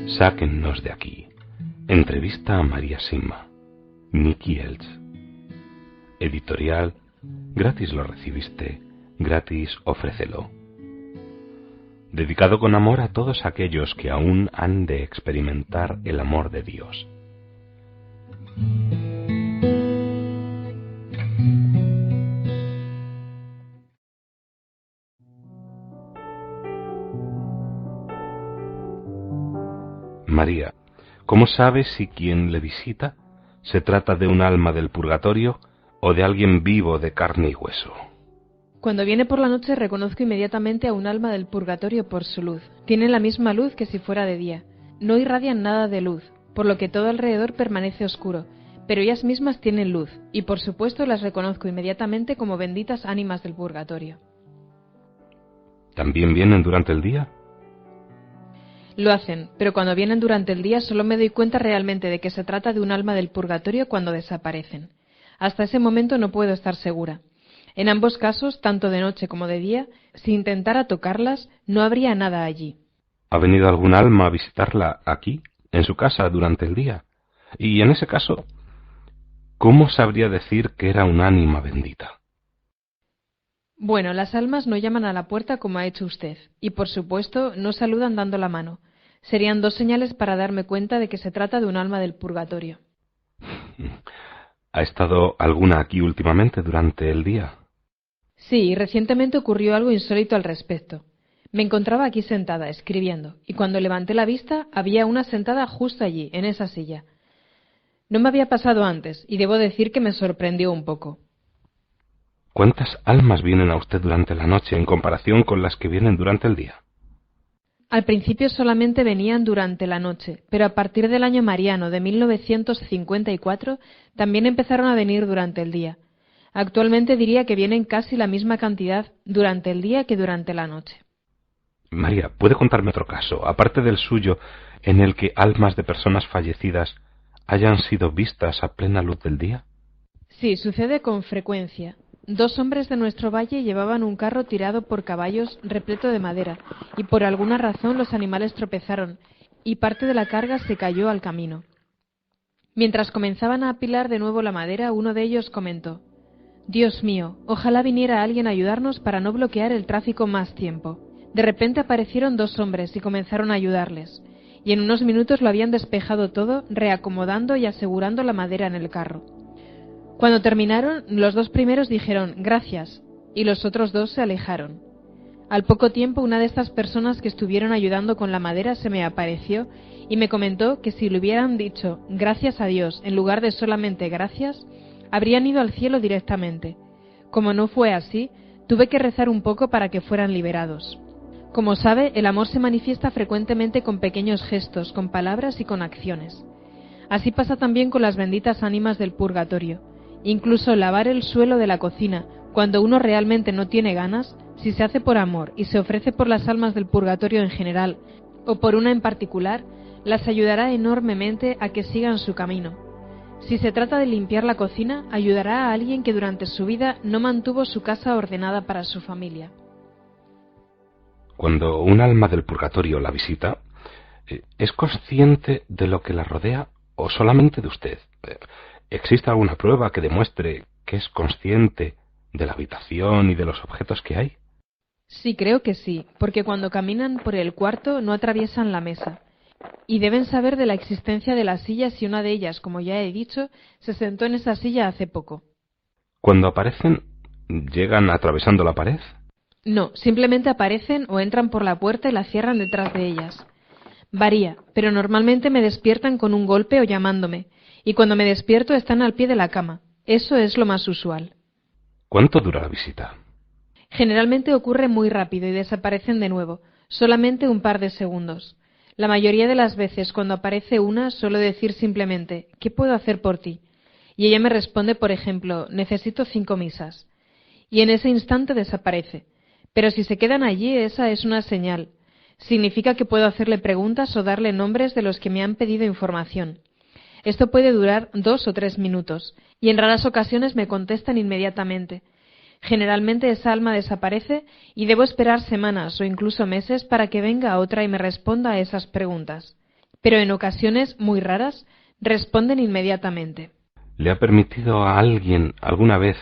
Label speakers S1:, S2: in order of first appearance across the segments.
S1: Sáquennos de aquí. Entrevista a María Sima. Nicky Elch. Editorial. Gratis lo recibiste, gratis ofrécelo. Dedicado con amor a todos aquellos que aún han de experimentar el amor de Dios. María, ¿cómo sabe si quien le visita se trata de un alma del purgatorio o de alguien vivo de carne y hueso?
S2: Cuando viene por la noche reconozco inmediatamente a un alma del purgatorio por su luz. Tienen la misma luz que si fuera de día. No irradian nada de luz, por lo que todo alrededor permanece oscuro, pero ellas mismas tienen luz, y por supuesto las reconozco inmediatamente como benditas ánimas del purgatorio.
S1: ¿También vienen durante el día?
S2: Lo hacen, pero cuando vienen durante el día solo me doy cuenta realmente de que se trata de un alma del purgatorio cuando desaparecen. Hasta ese momento no puedo estar segura. En ambos casos, tanto de noche como de día, si intentara tocarlas, no habría nada allí.
S1: ¿Ha venido algún alma a visitarla aquí, en su casa, durante el día? Y en ese caso, ¿cómo sabría decir que era un ánima bendita?
S2: Bueno, las almas no llaman a la puerta como ha hecho usted, y por supuesto no saludan dando la mano. Serían dos señales para darme cuenta de que se trata de un alma del purgatorio.
S1: ¿Ha estado alguna aquí últimamente durante el día?
S2: Sí, y recientemente ocurrió algo insólito al respecto. Me encontraba aquí sentada, escribiendo, y cuando levanté la vista había una sentada justo allí, en esa silla. No me había pasado antes, y debo decir que me sorprendió un poco.
S1: ¿Cuántas almas vienen a usted durante la noche en comparación con las que vienen durante el día?
S2: Al principio solamente venían durante la noche, pero a partir del año mariano de 1954 también empezaron a venir durante el día. Actualmente diría que vienen casi la misma cantidad durante el día que durante la noche.
S1: María, ¿puede contarme otro caso, aparte del suyo, en el que almas de personas fallecidas hayan sido vistas a plena luz del día?
S2: Sí, sucede con frecuencia. 2 hombres de nuestro valle llevaban un carro tirado por caballos repleto de madera, y por alguna razón los animales tropezaron, y parte de la carga se cayó al camino. Mientras comenzaban a apilar de nuevo la madera, uno de ellos comentó: «Dios mío, ojalá viniera alguien a ayudarnos para no bloquear el tráfico más tiempo». De repente aparecieron 2 hombres y comenzaron a ayudarles, y en unos minutos lo habían despejado todo, reacomodando y asegurando la madera en el carro. Cuando terminaron, los 2 primeros dijeron «gracias», y los otros 2 se alejaron. Al poco tiempo, una de estas personas que estuvieron ayudando con la madera se me apareció y me comentó que si le hubieran dicho «gracias a Dios» en lugar de solamente «gracias», habrían ido al cielo directamente. Como no fue así, tuve que rezar un poco para que fueran liberados. Como sabe, el amor se manifiesta frecuentemente con pequeños gestos, con palabras y con acciones. Así pasa también con las benditas ánimas del purgatorio. Incluso lavar el suelo de la cocina, cuando uno realmente no tiene ganas, si se hace por amor y se ofrece por las almas del purgatorio en general, o por una en particular, las ayudará enormemente a que sigan su camino. Si se trata de limpiar la cocina, ayudará a alguien que durante su vida no mantuvo su casa ordenada para su familia.
S1: Cuando un alma del purgatorio la visita, ¿es consciente de lo que la rodea o solamente de usted? ¿Existe alguna prueba que demuestre que es consciente de la habitación y de los objetos que hay?
S2: Sí, creo que sí, porque cuando caminan por el cuarto no atraviesan la mesa. Y deben saber de la existencia de las sillas y una de ellas, como ya he dicho, se sentó en esa silla hace poco.
S1: Cuando aparecen, ¿llegan atravesando la pared?
S2: No, simplemente aparecen o entran por la puerta y la cierran detrás de ellas. Varía, pero normalmente me despiertan con un golpe o llamándome, y cuando me despierto están al pie de la cama. Eso es lo más usual.
S1: ¿Cuánto dura la visita?
S2: Generalmente ocurre muy rápido y desaparecen de nuevo, solamente un par de segundos. La mayoría de las veces cuando aparece una suelo decir simplemente «¿Qué puedo hacer por ti?». Y ella me responde, por ejemplo «Necesito 5 misas». Y en ese instante desaparece. Pero si se quedan allí, esa es una señal. Significa que puedo hacerle preguntas o darle nombres de los que me han pedido información. Esto puede durar 2 o 3 minutos, y en raras ocasiones me contestan inmediatamente. Generalmente esa alma desaparece y debo esperar semanas o incluso meses para que venga otra y me responda a esas preguntas. Pero en ocasiones muy raras responden inmediatamente.
S1: ¿Le ha permitido a alguien alguna vez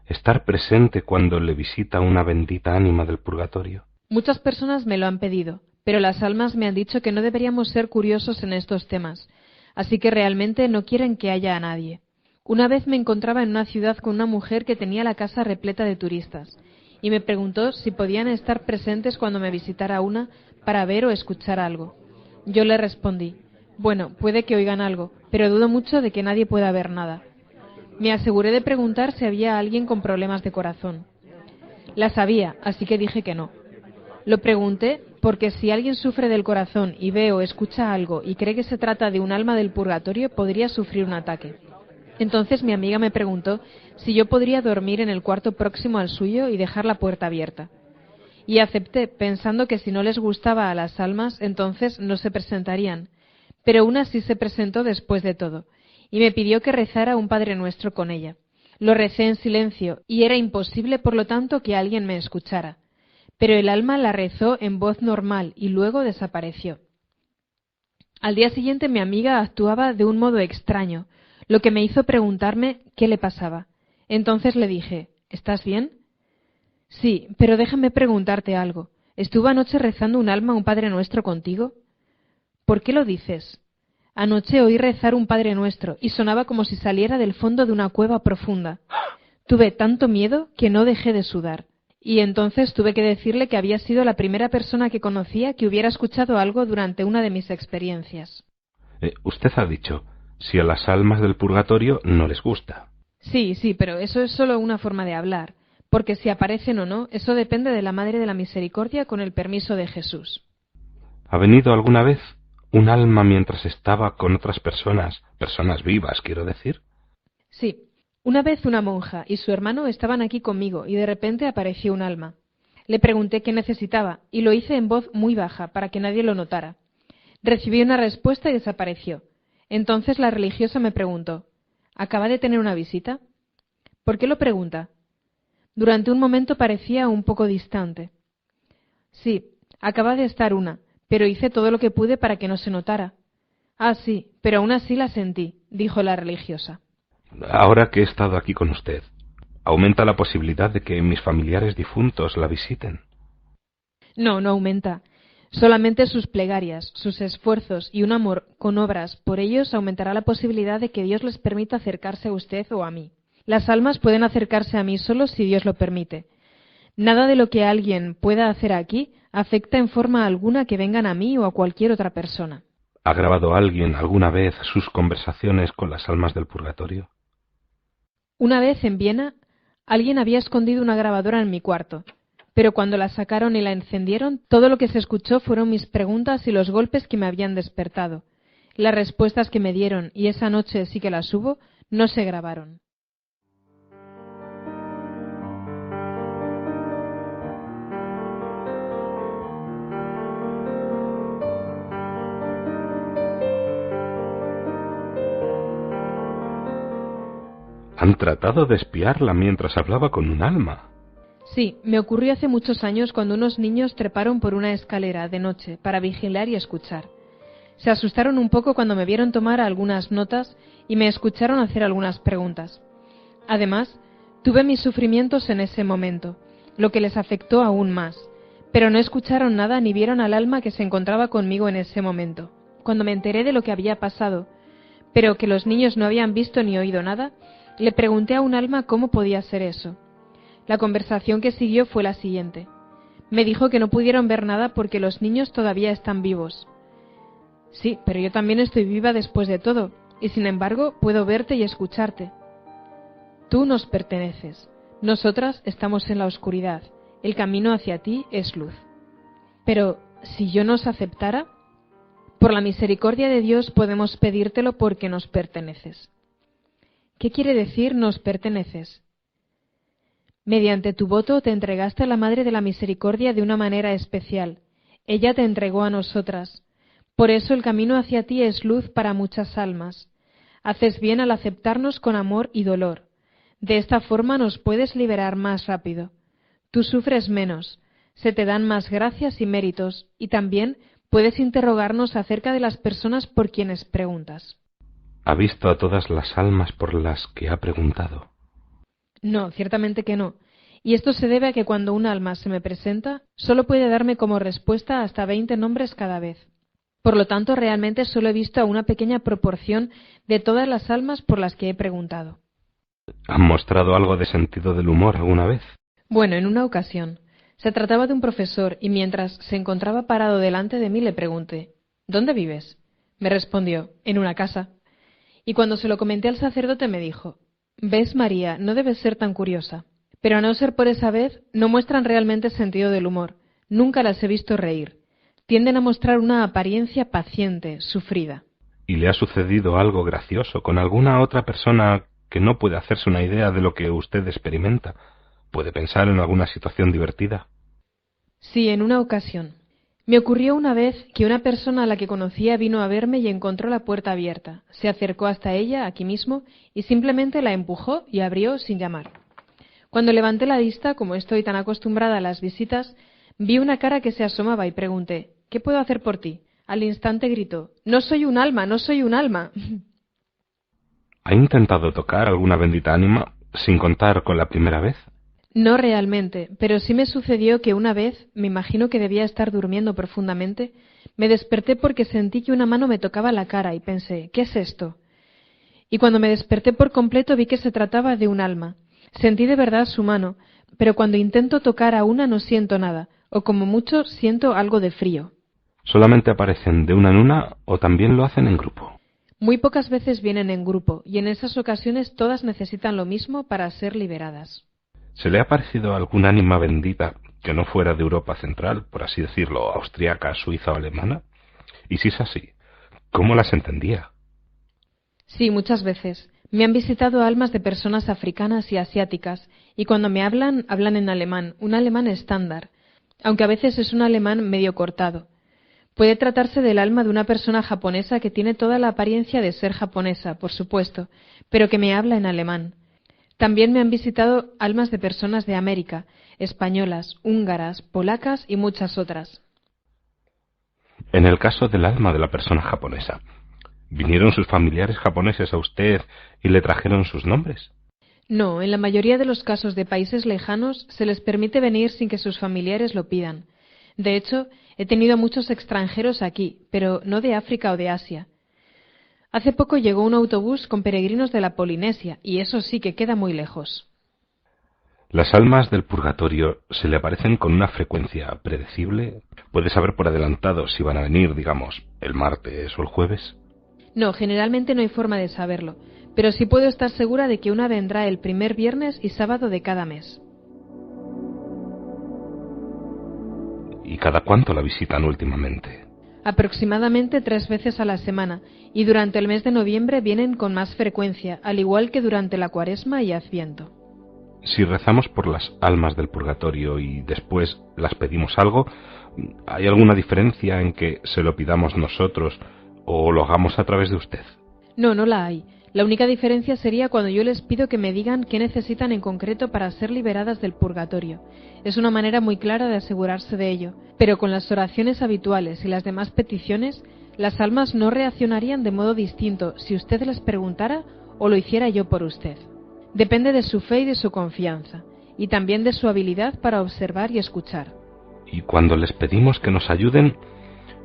S1: estar presente cuando le visita una bendita ánima del purgatorio?
S2: Muchas personas me lo han pedido, pero las almas me han dicho que no deberíamos ser curiosos en estos temas, así que realmente no quieren que haya a nadie. Una vez me encontraba en una ciudad con una mujer que tenía la casa repleta de turistas, y me preguntó si podían estar presentes cuando me visitara una para ver o escuchar algo. Yo le respondí, bueno, puede que oigan algo, pero dudo mucho de que nadie pueda ver nada. Me aseguré de preguntar si había alguien con problemas de corazón. Las había, así que dije que no. Lo pregunté porque si alguien sufre del corazón y ve o escucha algo y cree que se trata de un alma del purgatorio, podría sufrir un ataque. Entonces mi amiga me preguntó si yo podría dormir en el cuarto próximo al suyo y dejar la puerta abierta. Y acepté, pensando que si no les gustaba a las almas, entonces no se presentarían. Pero una sí se presentó después de todo, y me pidió que rezara un Padre Nuestro con ella. Lo recé en silencio, y era imposible, por lo tanto, que alguien me escuchara. Pero el alma la rezó en voz normal y luego desapareció. Al día siguiente mi amiga actuaba de un modo extraño, lo que me hizo preguntarme qué le pasaba. Entonces le dije, ¿estás bien? Sí, pero déjame preguntarte algo. ¿Estuvo anoche rezando un alma un Padre Nuestro contigo? ¿Por qué lo dices? Anoche oí rezar un Padre Nuestro y sonaba como si saliera del fondo de una cueva profunda. Tuve tanto miedo que no dejé de sudar. Y entonces tuve que decirle que había sido la primera persona que conocía que hubiera escuchado algo durante una de mis experiencias.
S1: Usted ha dicho, si a las almas del purgatorio no les gusta.
S2: Sí, pero eso es solo una forma de hablar, porque si aparecen o no, eso depende de la Madre de la Misericordia con el permiso de Jesús.
S1: ¿Ha venido alguna vez un alma mientras estaba con otras personas vivas, quiero decir?
S2: Sí. Una vez una monja y su hermano estaban aquí conmigo y de repente apareció un alma. Le pregunté qué necesitaba y lo hice en voz muy baja para que nadie lo notara. Recibí una respuesta y desapareció. Entonces la religiosa me preguntó, ¿acaba de tener una visita? ¿Por qué lo pregunta? Durante un momento parecía un poco distante. Sí, acaba de estar una, pero hice todo lo que pude para que no se notara. Ah, sí, pero aún así la sentí, dijo la religiosa.
S1: Ahora que he estado aquí con usted, ¿aumenta la posibilidad de que mis familiares difuntos la visiten?
S2: No aumenta. Solamente sus plegarias, sus esfuerzos y un amor con obras por ellos aumentará la posibilidad de que Dios les permita acercarse a usted o a mí. Las almas pueden acercarse a mí solo si Dios lo permite. Nada de lo que alguien pueda hacer aquí afecta en forma alguna que vengan a mí o a cualquier otra persona.
S1: ¿Ha grabado alguien alguna vez sus conversaciones con las almas del purgatorio?
S2: Una vez en Viena, alguien había escondido una grabadora en mi cuarto, pero cuando la sacaron y la encendieron, todo lo que se escuchó fueron mis preguntas y los golpes que me habían despertado. Las respuestas que me dieron, y esa noche sí que las hubo, no se grabaron.
S1: Han tratado de espiarla mientras hablaba con un alma.
S2: Sí, me ocurrió hace muchos años cuando unos niños treparon por una escalera de noche para vigilar y escuchar. Se asustaron un poco cuando me vieron tomar algunas notas y me escucharon hacer algunas preguntas. Además, tuve mis sufrimientos en ese momento, lo que les afectó aún más, pero no escucharon nada ni vieron al alma que se encontraba conmigo en ese momento. Cuando me enteré de lo que había pasado, pero que los niños no habían visto ni oído nada, le pregunté a un alma cómo podía ser eso. La conversación que siguió fue la siguiente. Me dijo que no pudieron ver nada porque los niños todavía están vivos. Sí, pero yo también estoy viva después de todo, y sin embargo puedo verte y escucharte. Tú nos perteneces. Nosotras estamos en la oscuridad. El camino hacia ti es luz. Pero, si yo nos aceptara, por la misericordia de Dios podemos pedírtelo porque nos perteneces. ¿Qué quiere decir nos perteneces? Mediante tu voto te entregaste a la Madre de la Misericordia de una manera especial. Ella te entregó a nosotras. Por eso el camino hacia ti es luz para muchas almas. Haces bien al aceptarnos con amor y dolor. De esta forma nos puedes liberar más rápido. Tú sufres menos, se te dan más gracias y méritos, y también puedes interrogarnos acerca de las personas por quienes preguntas.
S1: ¿Ha visto a todas las almas por las que ha preguntado?
S2: No, ciertamente que no. Y esto se debe a que cuando un alma se me presenta, solo puede darme como respuesta hasta 20 nombres cada vez. Por lo tanto, realmente solo he visto a una pequeña proporción de todas las almas por las que he preguntado.
S1: ¿Han mostrado algo de sentido del humor alguna vez?
S2: Bueno, en una ocasión. Se trataba de un profesor y mientras se encontraba parado delante de mí le pregunté: ¿Dónde vives? Me respondió: en una casa. Y cuando se lo comenté al sacerdote me dijo: ¿Ves, María? No debes ser tan curiosa. Pero a no ser por esa vez, no muestran realmente sentido del humor. Nunca las he visto reír. Tienden a mostrar una apariencia paciente, sufrida.
S1: ¿Y le ha sucedido algo gracioso con alguna otra persona que no puede hacerse una idea de lo que usted experimenta? ¿Puede pensar en alguna situación divertida?
S2: Sí, en una ocasión. Me ocurrió una vez que una persona a la que conocía vino a verme y encontró la puerta abierta. Se acercó hasta ella, aquí mismo, y simplemente la empujó y abrió sin llamar. Cuando levanté la vista, como estoy tan acostumbrada a las visitas, vi una cara que se asomaba y pregunté: ¿Qué puedo hacer por ti? Al instante gritó: «No soy un alma, no soy un alma».
S1: ¿Ha intentado tocar alguna bendita ánima sin contar con la primera vez?
S2: No realmente, pero sí me sucedió que una vez, me imagino que debía estar durmiendo profundamente, me desperté porque sentí que una mano me tocaba la cara y pensé: ¿qué es esto? Y cuando me desperté por completo vi que se trataba de un alma. Sentí de verdad su mano, pero cuando intento tocar a una no siento nada, o como mucho siento algo de frío.
S1: ¿Solamente aparecen de una en una o también lo hacen en grupo?
S2: Muy pocas veces vienen en grupo, y en esas ocasiones todas necesitan lo mismo para ser liberadas.
S1: ¿Se le ha parecido algún ánima bendita que no fuera de Europa Central, por así decirlo, austriaca, suiza o alemana? Y si es así, ¿cómo las entendía?
S2: Sí, muchas veces. Me han visitado almas de personas africanas y asiáticas, y cuando me hablan, hablan en alemán, un alemán estándar, aunque a veces es un alemán medio cortado. Puede tratarse del alma de una persona japonesa que tiene toda la apariencia de ser japonesa, por supuesto, pero que me habla en alemán. También me han visitado almas de personas de América, españolas, húngaras, polacas y muchas otras.
S1: En el caso del alma de la persona japonesa, ¿vinieron sus familiares japoneses a usted y le trajeron sus nombres?
S2: No, en la mayoría de los casos de países lejanos se les permite venir sin que sus familiares lo pidan. De hecho, he tenido muchos extranjeros aquí, pero no de África o de Asia. Hace poco llegó un autobús con peregrinos de la Polinesia, y eso sí que queda muy lejos.
S1: ¿Las almas del purgatorio se le aparecen con una frecuencia predecible? ¿Puede saber por adelantado si van a venir, digamos, el martes o el jueves?
S2: No, generalmente no hay forma de saberlo, pero sí puedo estar segura de que una vendrá el primer viernes y sábado de cada mes.
S1: ¿Y cada cuánto la visitan últimamente?
S2: Aproximadamente 3 veces a la semana, y durante el mes de noviembre vienen con más frecuencia, al igual que durante la Cuaresma y Adviento.
S1: Si rezamos por las almas del purgatorio y después las pedimos algo, ¿hay alguna diferencia en que se lo pidamos nosotros o lo hagamos a través de usted?
S2: No, no la hay. La única diferencia sería cuando yo les pido que me digan qué necesitan en concreto para ser liberadas del purgatorio. Es una manera muy clara de asegurarse de ello, pero con las oraciones habituales y las demás peticiones, las almas no reaccionarían de modo distinto si usted les preguntara o lo hiciera yo por usted. Depende de su fe y de su confianza, y también de su habilidad para observar y escuchar.
S1: Y cuando les pedimos que nos ayuden,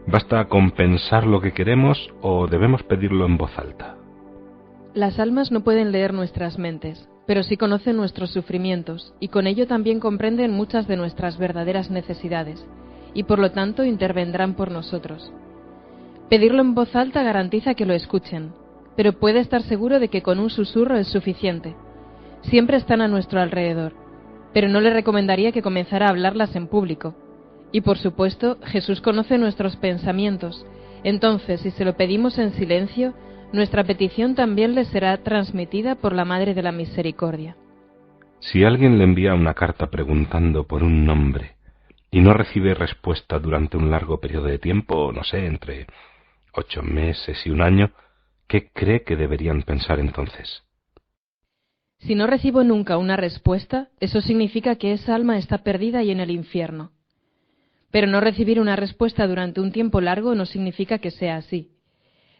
S1: ¿basta con pensar lo que queremos o debemos pedirlo en voz alta?
S2: Las almas no pueden leer nuestras mentes, pero sí conocen nuestros sufrimientos, y con ello también comprenden muchas de nuestras verdaderas necesidades, y por lo tanto intervendrán por nosotros. Pedirlo en voz alta garantiza que lo escuchen, pero puede estar seguro de que con un susurro es suficiente. Siempre están a nuestro alrededor, pero no le recomendaría que comenzara a hablarlas en público. Y por supuesto, Jesús conoce nuestros pensamientos, entonces si se lo pedimos en silencio, nuestra petición también le será transmitida por la Madre de la Misericordia.
S1: Si alguien le envía una carta preguntando por un nombre y no recibe respuesta durante un largo periodo de tiempo, no sé, entre 8 meses y un año, ¿qué cree que deberían pensar entonces?
S2: Si no recibo nunca una respuesta, eso significa que esa alma está perdida y en el infierno. Pero no recibir una respuesta durante un tiempo largo no significa que sea así.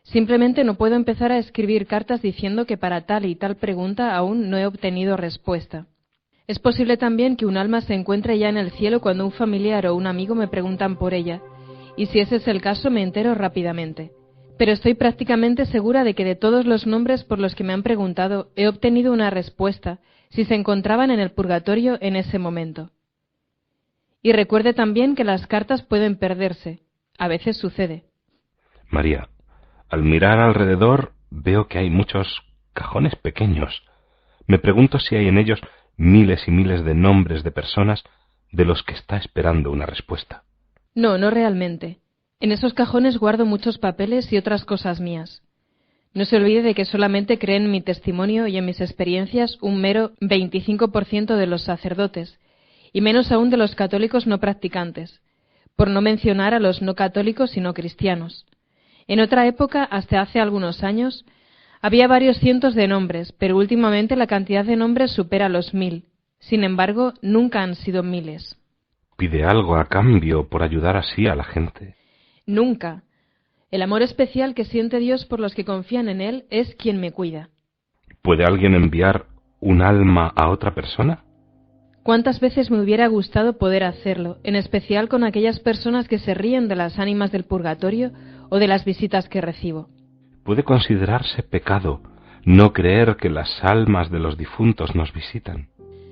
S2: Simplemente no puedo empezar a escribir cartas diciendo que para tal y tal pregunta aún no he obtenido respuesta. Es posible también que un alma se encuentre ya en el cielo cuando un familiar o un amigo me preguntan por ella, y si ese es el caso me entero rápidamente. Pero estoy prácticamente segura de que de todos los nombres por los que me han preguntado he obtenido una respuesta si se encontraban en el purgatorio en ese momento. Y recuerde también que las cartas pueden perderse. A veces sucede.
S1: María, al mirar alrededor veo que hay muchos cajones pequeños. Me pregunto si hay en ellos miles y miles de nombres de personas de los que está esperando una respuesta.
S2: No, no realmente. En esos cajones guardo muchos papeles y otras cosas mías. No se olvide de que solamente creen en mi testimonio y en mis experiencias un mero 25% de los sacerdotes, y menos aún de los católicos no practicantes, por no mencionar a los no católicos y no cristianos. En otra época, hasta hace algunos años, había varios cientos de nombres, pero últimamente la cantidad de nombres supera los 1000. Sin embargo, nunca han sido miles.
S1: ¿Pide algo a cambio por ayudar así a la gente?
S2: Nunca. El amor especial que siente Dios por los que confían en Él es quien me cuida.
S1: ¿Puede alguien enviar un alma a otra persona?
S2: ¿Cuántas veces me hubiera gustado poder hacerlo, en especial con aquellas personas que se ríen de las ánimas del purgatorio o de las visitas que recibo?
S1: ¿Puede considerarse pecado no creer que las almas de los difuntos nos visitan?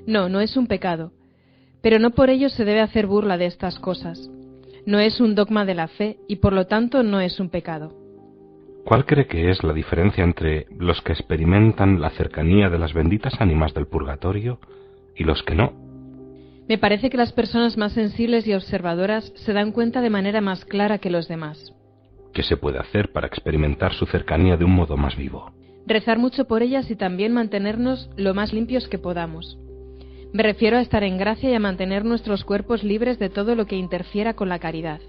S2: No, no es un pecado, pero no por ello se debe hacer burla de estas cosas. No es un dogma de la fe y por lo tanto no es un pecado.
S1: ¿Cuál cree que es la diferencia entre los que experimentan la cercanía de las benditas ánimas del purgatorio y los que no?
S2: Me parece que las personas más sensibles y observadoras se dan cuenta de manera más clara que los demás.
S1: ¿Qué se puede hacer para experimentar su cercanía de un modo más vivo?
S2: Rezar mucho por ellas y también mantenernos lo más limpios que podamos. Me refiero a estar en gracia y a mantener nuestros cuerpos libres de todo lo que interfiera con la caridad.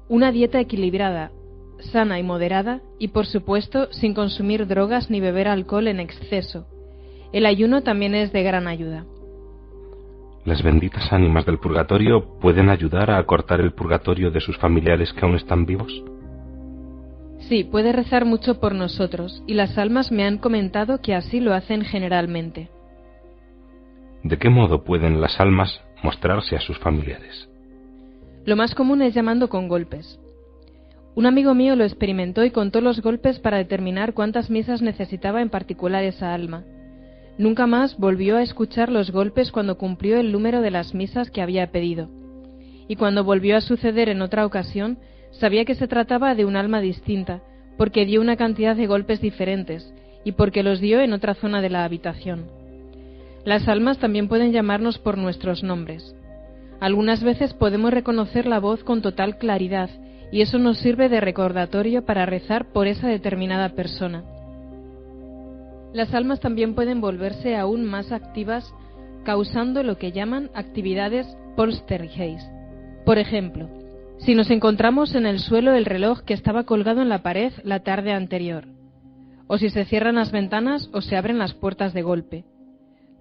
S2: Una dieta equilibrada, sana y moderada, y por supuesto sin consumir drogas ni beber alcohol en exceso. El ayuno también es de gran ayuda.
S1: ¿Las benditas ánimas del purgatorio pueden ayudar a acortar el purgatorio de sus familiares que aún están vivos?
S2: Sí, puede rezar mucho por nosotros, y las almas me han comentado que así lo hacen generalmente.
S1: ¿De qué modo pueden las almas mostrarse a sus familiares?
S2: Lo más común es llamando con golpes. Un amigo mío lo experimentó y contó los golpes para determinar cuántas misas necesitaba en particular esa alma. Nunca más volvió a escuchar los golpes cuando cumplió el número de las misas que había pedido. Y cuando volvió a suceder en otra ocasión, sabía que se trataba de un alma distinta, porque dio una cantidad de golpes diferentes, y porque los dio en otra zona de la habitación. Las almas también pueden llamarnos por nuestros nombres. Algunas veces podemos reconocer la voz con total claridad, y eso nos sirve de recordatorio para rezar por esa determinada persona. Las almas también pueden volverse aún más activas, causando lo que llaman actividades poltergeist. Por ejemplo, si nos encontramos en el suelo el reloj que estaba colgado en la pared la tarde anterior, o si se cierran las ventanas o se abren las puertas de golpe.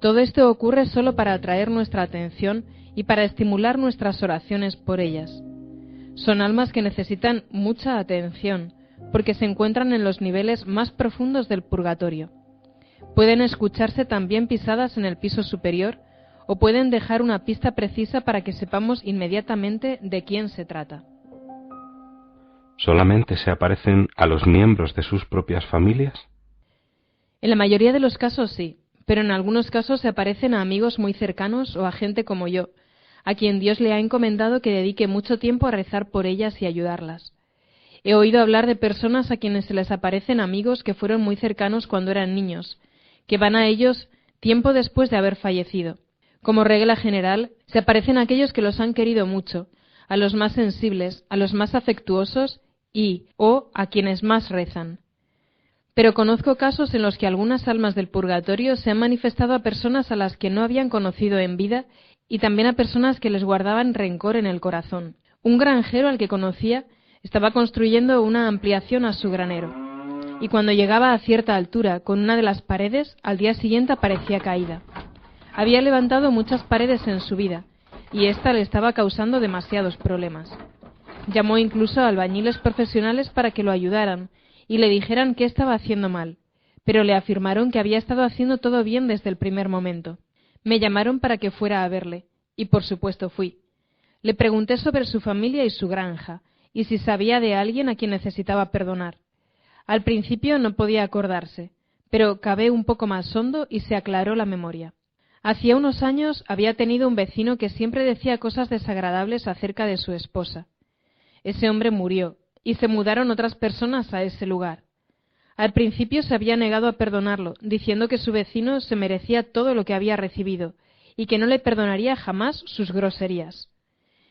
S2: Todo esto ocurre solo para atraer nuestra atención y para estimular nuestras oraciones por ellas. Son almas que necesitan mucha atención, porque se encuentran en los niveles más profundos del purgatorio. Pueden escucharse también pisadas en el piso superior, o pueden dejar una pista precisa para que sepamos inmediatamente de quién se trata.
S1: ¿Solamente se aparecen a los miembros de sus propias familias?
S2: En la mayoría de los casos sí, pero en algunos casos se aparecen a amigos muy cercanos o a gente como yo, a quien Dios le ha encomendado que dedique mucho tiempo a rezar por ellas y ayudarlas. He oído hablar de personas a quienes se les aparecen amigos que fueron muy cercanos cuando eran niños, que van a ellos tiempo después de haber fallecido. Como regla general, se aparecen aquellos que los han querido mucho, a los más sensibles, a los más afectuosos o a quienes más rezan. Pero conozco casos en los que algunas almas del purgatorio se han manifestado a personas a las que no habían conocido en vida y también a personas que les guardaban rencor en el corazón. Un granjero al que conocía estaba construyendo una ampliación a su granero. y cuando llegaba a cierta altura con una de las paredes, al día siguiente aparecía caída. Había levantado muchas paredes en su vida, y ésta le estaba causando demasiados problemas. Llamó incluso a albañiles profesionales para que lo ayudaran y le dijeran qué estaba haciendo mal, pero le afirmaron que había estado haciendo todo bien desde el primer momento. Me llamaron para que fuera a verle, y por supuesto fui. Le pregunté sobre su familia y su granja, y si sabía de alguien a quien necesitaba perdonar. Al principio no podía acordarse, pero cavé un poco más hondo y se aclaró la memoria. Hacía unos años había tenido un vecino que siempre decía cosas desagradables acerca de su esposa. Ese hombre murió, y se mudaron otras personas a ese lugar. Al principio se había negado a perdonarlo, diciendo que su vecino se merecía todo lo que había recibido, y que no le perdonaría jamás sus groserías.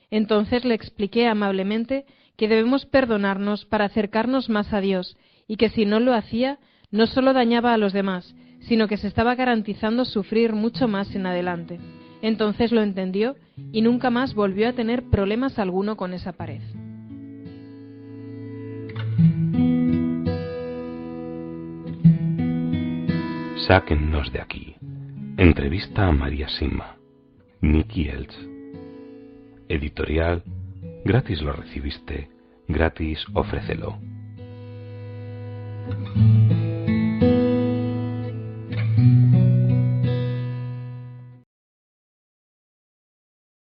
S2: Entonces le expliqué amablemente que debemos perdonarnos para acercarnos más a Dios, y que si no lo hacía, no solo dañaba a los demás, sino que se estaba garantizando sufrir mucho más en adelante. Entonces lo entendió y nunca más volvió a tener problemas alguno con esa pared.
S1: Sáquennos de aquí. Entrevista a María Sima. Nicky Elch. Editorial. Gratis lo recibiste, gratis ofrécelo.